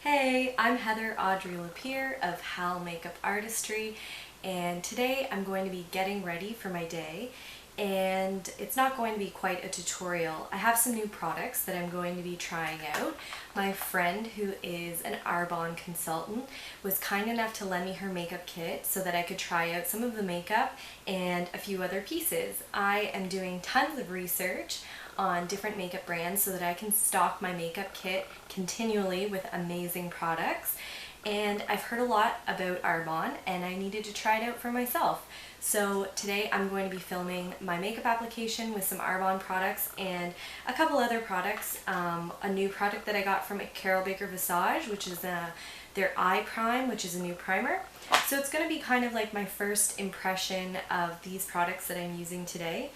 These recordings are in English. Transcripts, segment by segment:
Hey, I'm Audrey Lapier of Hal Makeup Artistry, and today I'm going to be getting ready for my day, and it's not going to be quite a tutorial. I have some new products that I'm going to be trying out. My friend, who is an Arbonne consultant, was kind enough to lend me her makeup kit so that I could try out some of the makeup and a few other pieces. I am doing tons of research on different makeup brands so that I can stock my makeup kit continually with amazing products. And I've heard a lot about Arbonne and I needed to try it out for myself. So today I'm going to be filming my makeup application with some Arbonne products and a couple other products. A new product that I got from Caryl Visage, which is their eye prime, which is a new primer. So it's going to be kind of like my first impression of these products that I'm using today.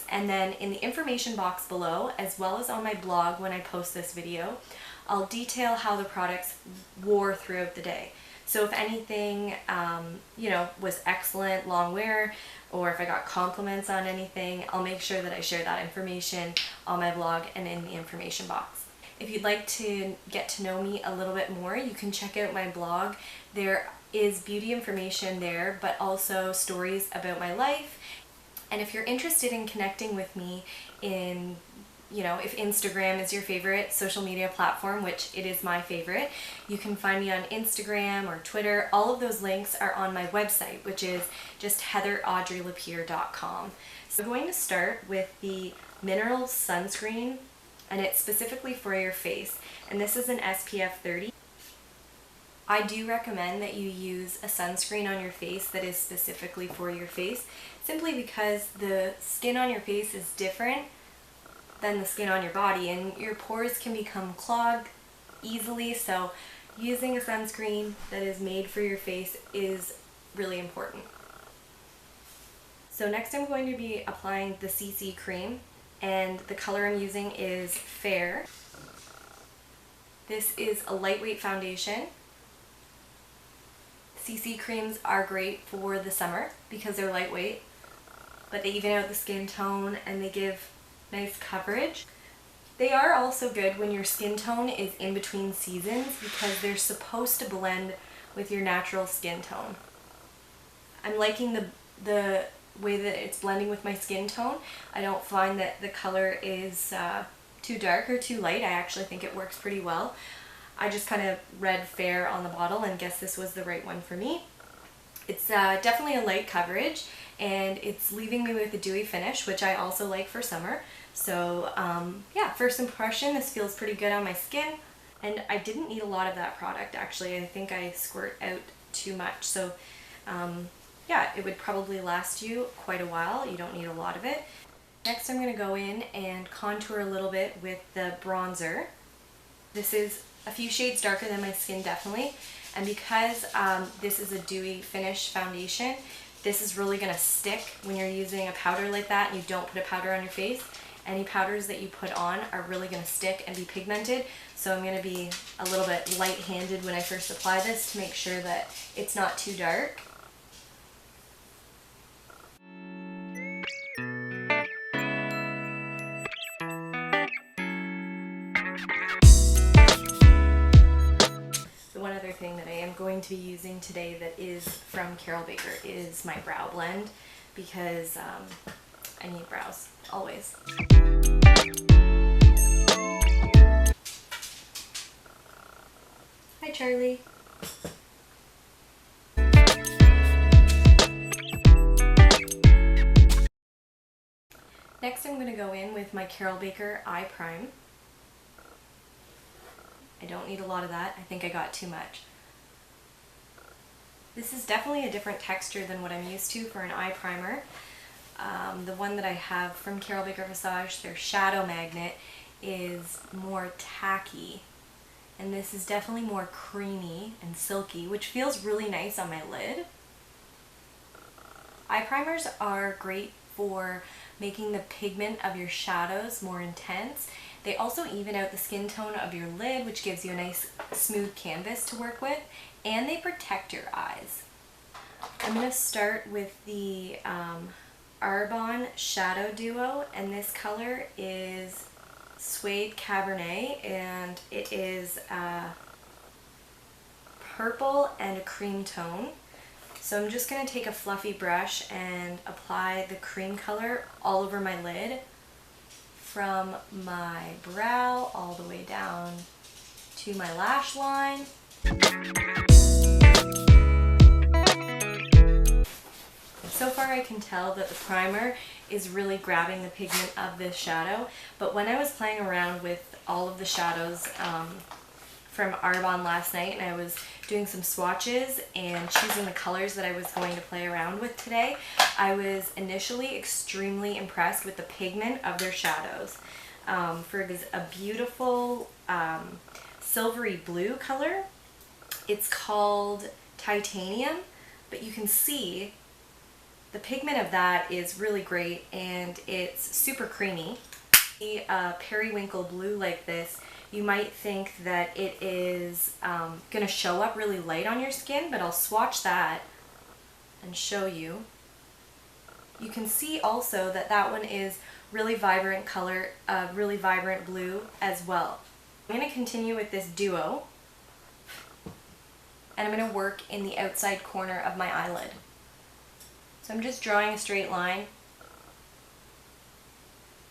And then in the information box below, as well as on my blog when I post this video, I'll detail how the products wore throughout the day. So if anything, was excellent, long wear, or if I got compliments on anything, I'll make sure that I share that information on my blog and in the information box. If you'd like to get to know me a little bit more, you can check out my blog. There is beauty information there, but also stories about my life. And if you're interested in connecting with me in, if Instagram is your favorite social media platform, which it is my favorite, you can find me on Instagram or Twitter. All of those links are on my website, which is just heatheraudreylapier.com. So I'm going to start with the Mineral Sunscreen, and it's specifically for your face. And this is an SPF 30. I do recommend that you use a sunscreen on your face that is specifically for your face, simply because the skin on your face is different than the skin on your body, and your pores can become clogged easily, so using a sunscreen that is made for your face is really important. So next I'm going to be applying the CC cream, and the color I'm using is Fair. This is a lightweight foundation. CC creams are great for the summer because they're lightweight, but they even out the skin tone and they give nice coverage. They are also good when your skin tone is in between seasons because they're supposed to blend with your natural skin tone. I'm liking the way that it's blending with my skin tone. I don't find that the color is too dark or too light. I actually think it works pretty well. I just kind of read Fair on the bottle and guessed this was the right one for me. It's definitely a light coverage, and it's leaving me with a dewy finish, which I also like for summer. So yeah, first impression, this feels pretty good on my skin, and I didn't need a lot of that product actually. I think I squirt out too much, so yeah, it would probably last you quite a while. You don't need a lot of it. Next I'm going to go in and contour a little bit with the bronzer. This is a few shades darker than my skin, definitely, and because this is a dewy finish foundation, this is really going to stick when you're using a powder like that and you don't put a powder on your face. Any powders that you put on are really going to stick and be pigmented, so I'm going to be a little bit light-handed when I first apply this to make sure that it's not too dark. One other thing that I am going to be using today that is from Caryl is my brow blend, because I need brows, always. Hi Charlie. Next I'm going to go in with my Caryl eye prime. I don't need a lot of that. I think I got too much. This is definitely a different texture than what I'm used to for an eye primer. The one that I have from Caryl Visage, their Shadow Magnet, is more tacky. And this is definitely more creamy and silky, which feels really nice on my lid. Eye primers are great for making the pigment of your shadows more intense. They also even out the skin tone of your lid, which gives you a nice smooth canvas to work with, and they protect your eyes. I'm going to start with the Arbonne Shadow Duo, and this color is Suede Cabernet, and it is purple and a cream tone. So I'm just going to take a fluffy brush and apply the cream color all over my lid from my brow all the way down to my lash line. So far I can tell that the primer is really grabbing the pigment of this shadow, but when I was playing around with all of the shadows from Arbonne last night and I was doing some swatches and choosing the colors that I was going to play around with today, I was initially extremely impressed with the pigment of their shadows. For a beautiful silvery blue color, it's called Titanium, but you can see the pigment of that is really great and it's super creamy. The periwinkle blue like this, you might think that it is going to show up really light on your skin, but I'll swatch that and show you. You can see also that that one is really vibrant color, really vibrant blue as well. I'm going to continue with this duo, and I'm going to work in the outside corner of my eyelid. So I'm just drawing a straight line,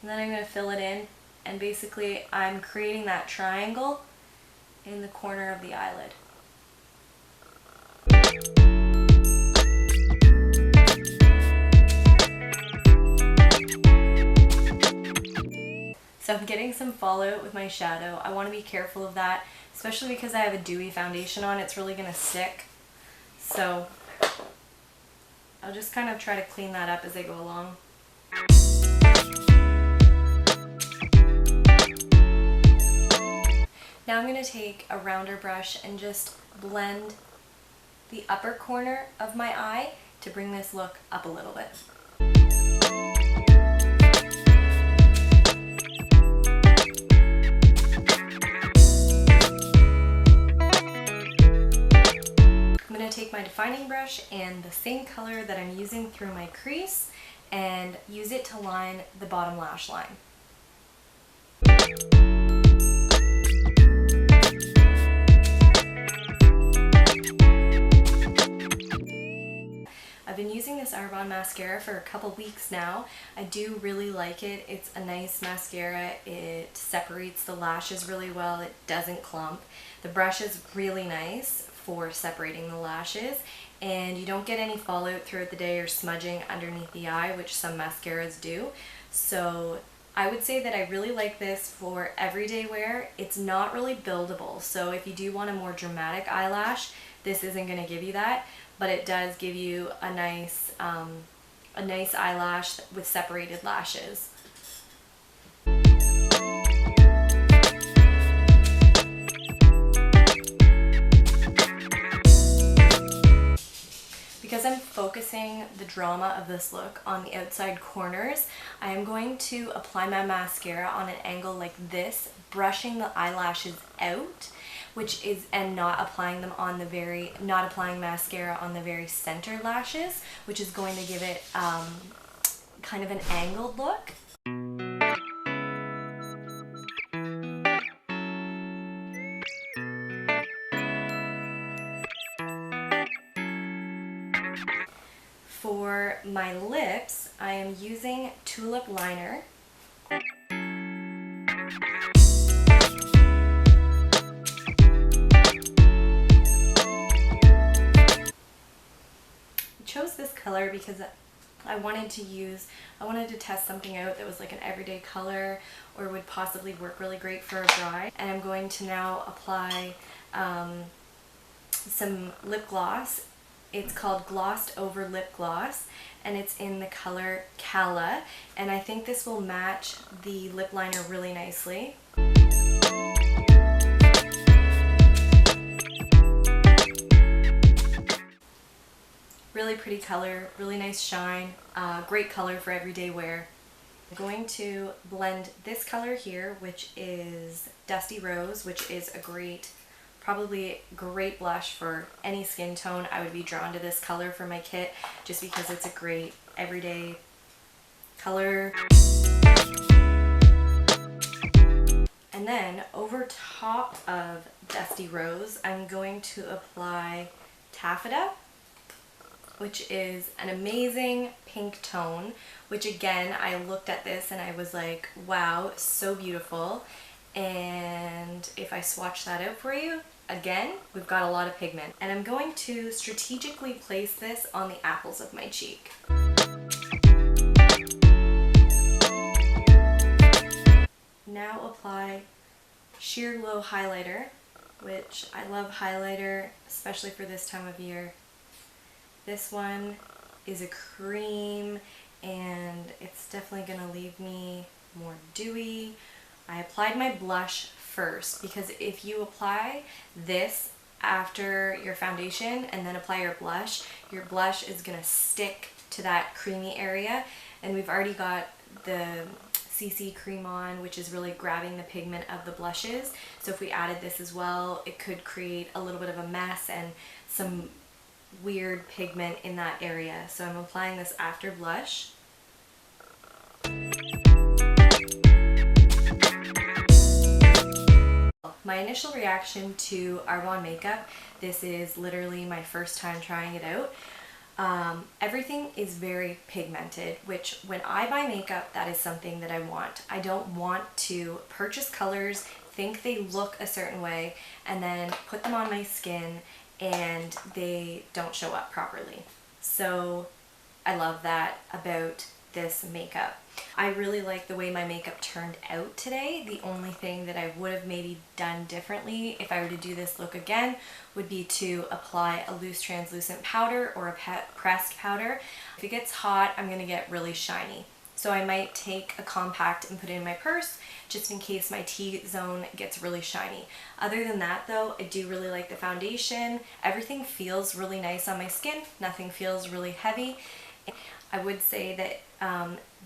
and then I'm going to fill it in, and basically I'm creating that triangle in the corner of the eyelid. So I'm getting some fallout with my shadow. I want to be careful of that, especially because I have a dewy foundation on. It's really going to stick. So I'll just kind of try to clean that up as I go along. Now I'm going to take a rounder brush and just blend the upper corner of my eye to bring this look up a little bit. I'm going to take my defining brush and the same color that I'm using through my crease and use it to line the bottom lash line. I've been using this Arbonne mascara for a couple weeks now. I do really like it. It's a nice mascara. It separates the lashes really well. It doesn't clump. The brush is really nice for separating the lashes, and you don't get any fallout throughout the day or smudging underneath the eye, which some mascaras do. So I would say that I really like this for everyday wear. It's not really buildable, so if you do want a more dramatic eyelash, this isn't going to give you that, but it does give you a nice eyelash with separated lashes. Because I'm focusing the drama of this look on the outside corners, I am going to apply my mascara on an angle like this, brushing the eyelashes out, and not applying mascara on the very center lashes, which is going to give it kind of an angled look. For my lips, I am using Tulip Liner. I chose this color because I wanted to test something out that was like an everyday color or would possibly work really great for a bride. And I'm going to now apply some lip gloss. It's called Glossed Over Lip Gloss, and it's in the color Calla, and I think this will match the lip liner really nicely. Really pretty color, really nice shine, great color for everyday wear. I'm going to blend this color here, which is Dusty Rose, which is probably great blush for any skin tone. I would be drawn to this color for my kit just because it's a great everyday color. And then over top of Dusty Rose, I'm going to apply Taffeta, which is an amazing pink tone, which again, I looked at this and I was like, wow, so beautiful. And if I swatch that out for you, again, we've got a lot of pigment. And I'm going to strategically place this on the apples of my cheek. Now apply Sheer Glow highlighter, which I love highlighter, especially for this time of year. This one is a cream and it's definitely gonna leave me more dewy. I applied my blush first because if you apply this after your foundation and then apply your blush is gonna stick to that creamy area, and we've already got the CC cream on, which is really grabbing the pigment of the blushes. So if we added this as well, it could create a little bit of a mess and some weird pigment in that area. So I'm applying this after blush. My initial reaction to Arbonne makeup, this is literally my first time trying it out. Everything is very pigmented, which when I buy makeup, that is something that I want. I don't want to purchase colors, think they look a certain way, and then put them on my skin and they don't show up properly. So I love that about this makeup. I really like the way my makeup turned out today. The only thing that I would have maybe done differently if I were to do this look again would be to apply a loose translucent powder or a pressed powder. If it gets hot, I'm gonna get really shiny. So I might take a compact and put it in my purse just in case my T-zone gets really shiny. Other than that though, I do really like the foundation. Everything feels really nice on my skin. Nothing feels really heavy. I would say that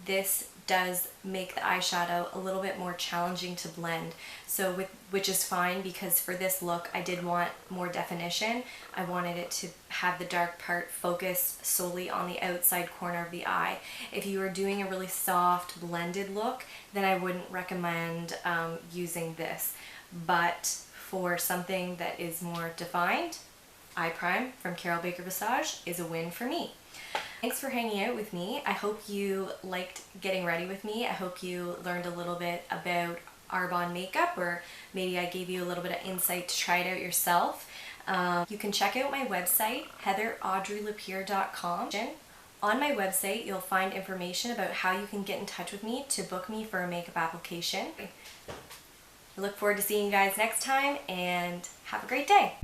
this does make the eyeshadow a little bit more challenging to blend, which is fine because for this look I did want more definition. I wanted it to have the dark part focused solely on the outside corner of the eye. If you were doing a really soft blended look, then I wouldn't recommend using this, but for something that is more defined, Eye Prime from Caryl Visage is a win for me. Thanks for hanging out with me. I hope you liked getting ready with me. I hope you learned a little bit about Arbonne makeup, or maybe I gave you a little bit of insight to try it out yourself. You can check out my website, heatheraudreylapier.com. On my website, you'll find information about how you can get in touch with me to book me for a makeup application. I look forward to seeing you guys next time, and have a great day.